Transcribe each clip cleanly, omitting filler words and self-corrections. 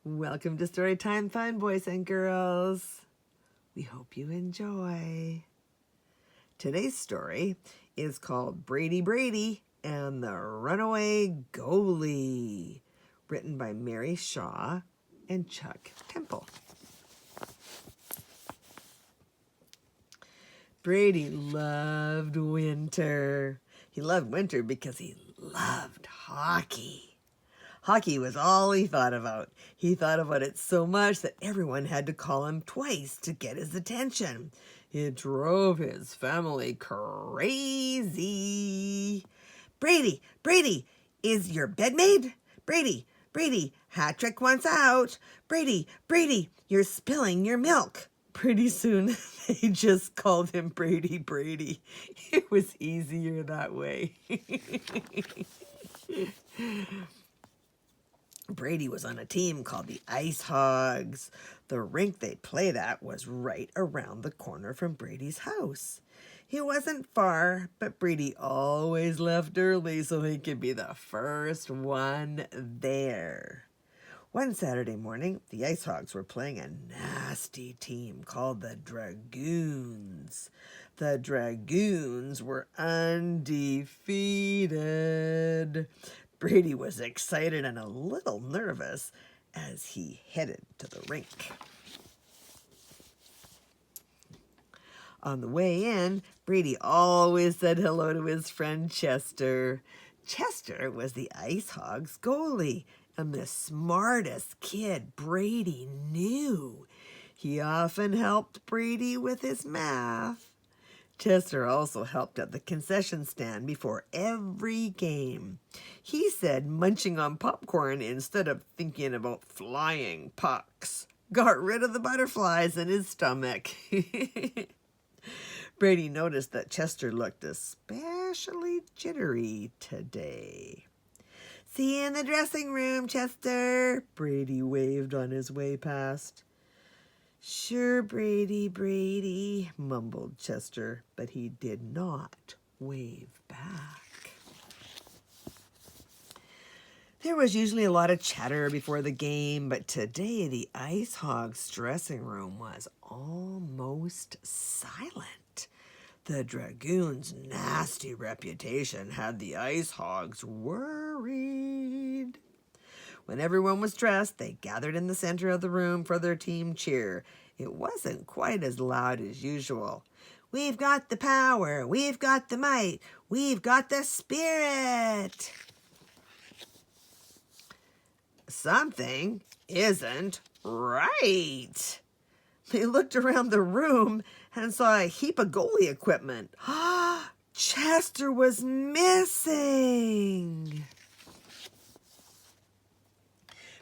Welcome to Storytime Fun, boys and girls. We hope you enjoy. Today's story is called Brady and the Runaway Goalie, written by Mary Shaw and Chuck Temple. Brady loved winter. He loved winter because he loved hockey. Hockey was all he thought about. He thought about it so much that everyone had to call him twice to get his attention. It drove his family crazy. Brady, is your bed made? Brady, hat trick wants out. Brady, you're spilling your milk. Pretty soon, they just called him Brady. It was easier that way. Brady was on a team called the Ice Hogs. The rink they played at was right around the corner from Brady's house. It wasn't far, but Brady always left early so he could be the first one there. One Saturday morning, the Ice Hogs were playing a nasty team called the Dragoons. The Dragoons were undefeated. Brady was excited and a little nervous as he headed to the rink. On the way in, Brady always said hello to his friend Chester. Chester was the Ice Hogs goalie and the smartest kid Brady knew. He often helped Brady with his math. Chester also helped at the concession stand before every game. He said munching on popcorn instead of thinking about flying pucks got rid of the butterflies in his stomach. Brady noticed that Chester looked especially jittery today. "See you in the dressing room, Chester," Brady waved on his way past. "Sure, Brady," mumbled Chester, but he did not wave back. There was usually a lot of chatter before the game, but today the Ice Hogs dressing room was almost silent. The Dragoons' nasty reputation had the Ice Hogs worried. When everyone was dressed, they gathered in the center of the room for their team cheer. It wasn't quite as loud as usual. "We've got the power, we've got the might, we've got the spirit." Something isn't right. They looked around the room and saw a heap of goalie equipment. Chester was missing.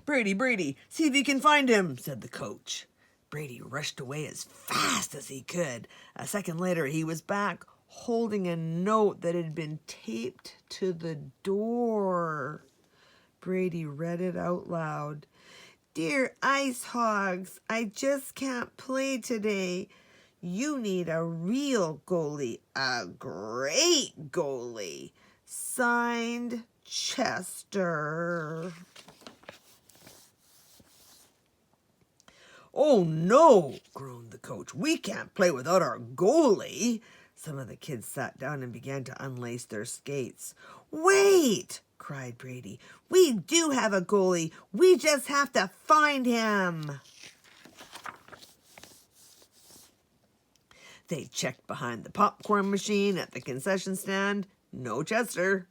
Brady, see if you can find him," said the coach. Brady rushed away as fast as he could. A second later, he was back holding a note that had been taped to the door. Brady read it out loud. "Dear Ice Hogs, I just can't play today. You need a real goalie, a great goalie. Signed, Chester." "Oh no," groaned the coach. "We can't play without our goalie." Some of the kids sat down and began to unlace their skates. "Wait," cried Brady. "We do have a goalie. We just have to find him." They checked behind the popcorn machine at the concession stand. No Chester.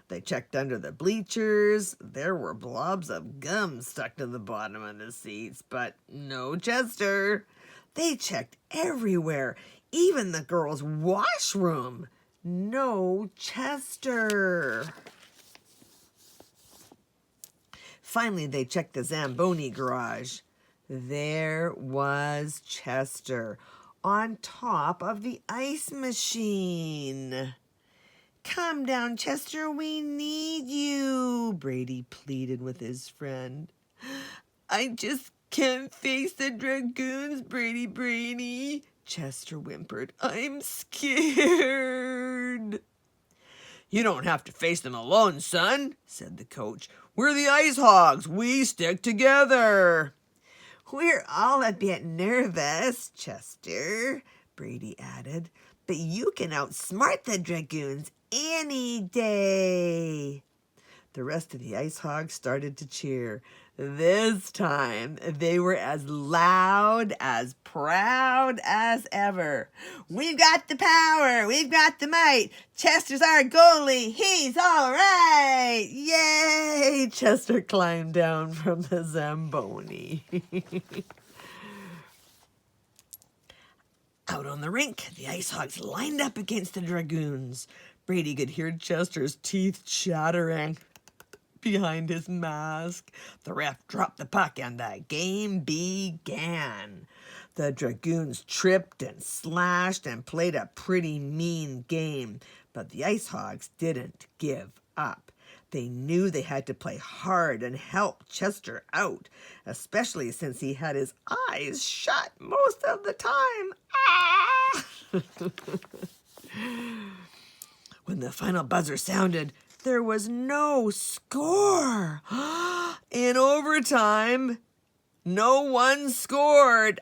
They checked under the bleachers. There were blobs of gum stuck to the bottom of the seats, but no Chester. They checked everywhere, even the girls' washroom. No Chester. Finally, they checked the Zamboni garage. There was Chester on top of the ice machine. "Come down, Chester, we need you," Brady pleaded with his friend. "I just can't face the Dragoons, Brady," Chester whimpered. "I'm scared." "You don't have to face them alone, son," said the coach. "We're the Ice Hogs. We stick together." "We're all a bit nervous, Chester," Brady added, "but you can outsmart the Dragoons any day." The rest of the Ice Hogs started to cheer. This time, they were as loud, as proud as ever. "We've got the power! We've got the might! Chester's our goalie! He's all right! Yay!" Chester climbed down from the Zamboni. Out on the rink, the Ice Hogs lined up against the Dragoons. Brady could hear Chester's teeth chattering behind his mask. The ref dropped the puck and the game began. The Dragoons tripped and slashed and played a pretty mean game, but the Ice Hogs didn't give up. They knew they had to play hard and help Chester out, especially since he had his eyes shut most of the time. Ah! When the final buzzer sounded, there was no score. In overtime, no one scored.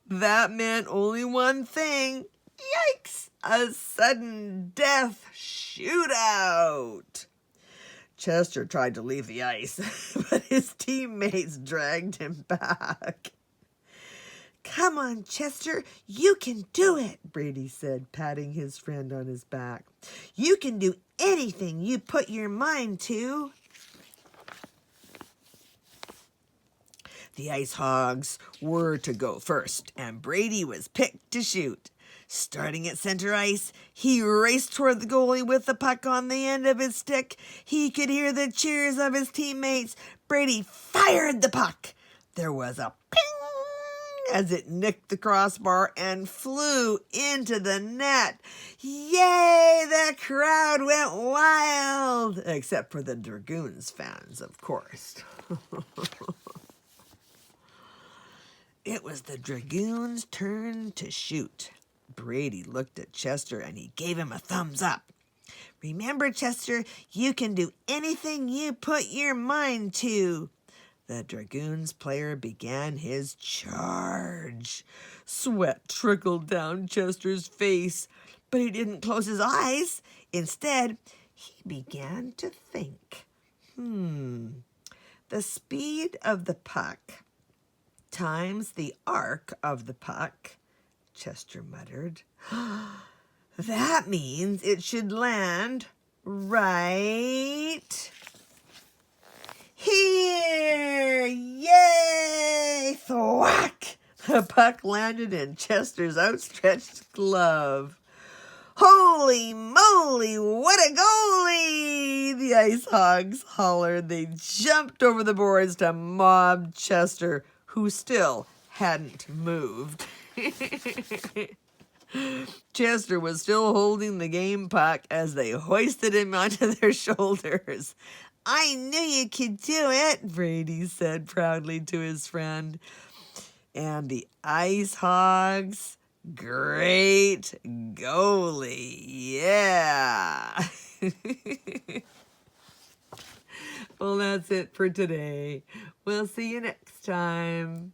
That meant only one thing. Yikes! A sudden death shootout. Chester tried to leave the ice, but his teammates dragged him back. "Come on, Chester, you can do it," Brady said, patting his friend on his back. "You can do anything you put your mind to." The Ice Hogs were to go first, and Brady was picked to shoot. Starting at center ice, he raced toward the goalie with the puck on the end of his stick. He could hear the cheers of his teammates. Brady fired the puck. There was a ping as it nicked the crossbar and flew into the net. Yay! The crowd went wild, except for the Dragoons fans, of course. It was the Dragoons' turn to shoot. Brady looked at Chester and he gave him a thumbs up. "Remember, Chester, you can do anything you put your mind to." The Dragoons player began his charge. Sweat trickled down Chester's face, but he didn't close his eyes. Instead, he began to think. The speed of the puck times the arc of the puck, Chester muttered. That means it should land right here. Yay! Thwack! The puck landed in Chester's outstretched glove. "Holy moly, what a goalie!" the Ice Hogs hollered. They jumped over the boards to mob Chester, who still hadn't moved. Chester was still holding the game puck as they hoisted him onto their shoulders. "I knew you could do it," Brady said proudly to his friend. And the Ice Hogs, great goalie. Yeah. Well, that's it for today. We'll see you next time.